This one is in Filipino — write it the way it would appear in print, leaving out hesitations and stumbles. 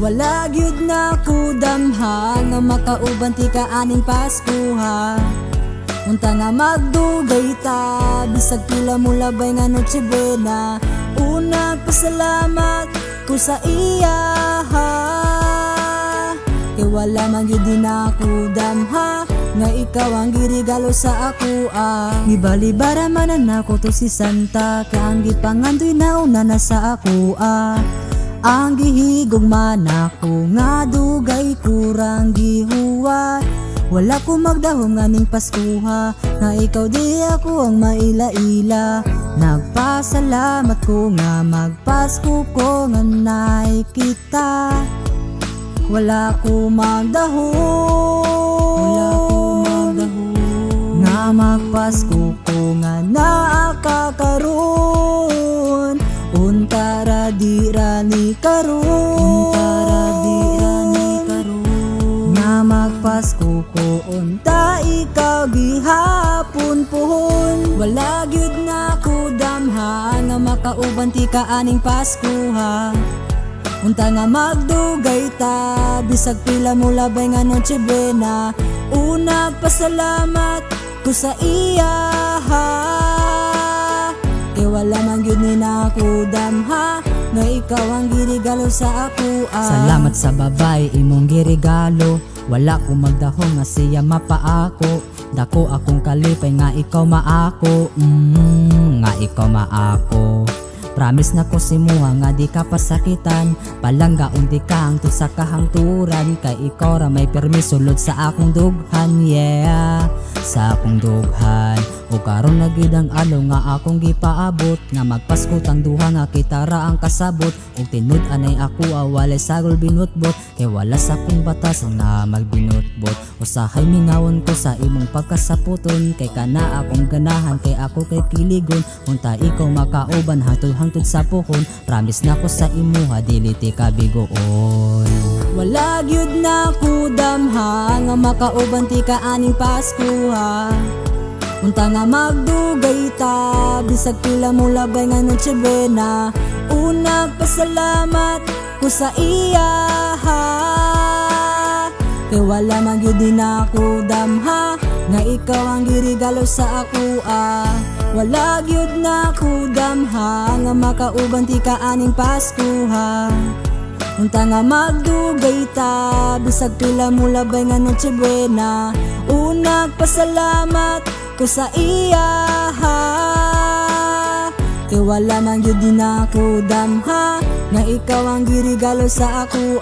Wala gyud na ko damha nga makauban ti kaaning Pasko ha. Unta nga magdugay ta bisag pila mo labay nga Noche Buena. Unang pasalamat ko sa iya ha. Kay wala man gyud din ako damha nga ikaw ang giregalo sa ako Gibalibara manan ako to si Santa kang gipangandoy na una na sa ako Ang gihigog man ako nga dugay kurang gihuwat. Wala ko magdahom nga ning Paskuha nga ikaw di ako ang maila-ila. Nagpasalamat ko nga magpasko ko nga nay kita. Wala ko magdahom nga magpasko ko nga naakakaroon. Untara dira ni karon nga magpasko ko unta ikaw gihapon pohon. Wala gyud na ko damha nga makauban ti kaaning Paskoha. Unta nga magdugay ta bisag pila mo labay nga Noche Buena. Unang pasalamat ko sa iya ha. Kay wala man gyud ni nako damha nga ikaw ang giregalo sa ako Salamat sa babay imong giregalo. Wala ko magdahom nga siya mapaako. Dako akong kalipay nga ikaw maako. Nga ikaw maako. Promise na ko si muha nga di ka pasakitan. Palanggaon di ka ang sa kahangturan. Kay ikaw ra may permiso lod sa akong dughan. Yeah, sa akong dughan. O karon na gyud ang alo nga akong gipaabot. Nga magpasko tang duha nga kita ra ang kasabot. O tinud anay ako walay sagol binutbot. Kay wala sa akong batas nga magbinutbot. Usahay mingawon ko sa imong pagkasaputon. Kay kana akong ganahan kay ako kay kiligon. Unta ikaw makauban hangtod sa puhon. Promise na ko sa imuha dili ti kabigoon. Wala gyud na ko damha nga makauban ti kaaning Paskoha. Unta nga magdugay ta bisag pila mo labay nga Noche Buena. Unang pasalamat ko sa iya ha. Kay wala man gyud din ako damha nga ikaw ang giregalo sa ako Wala gyud na ko damha nga makauban ti kaaning Paskoha. Unta nga magdugay ta bisag pila mo labay nga Noche Buena. Unang pasalamat ko sa iya ha. Kay wala man gyud din ako damha nga ikaw ang giregalo sa ako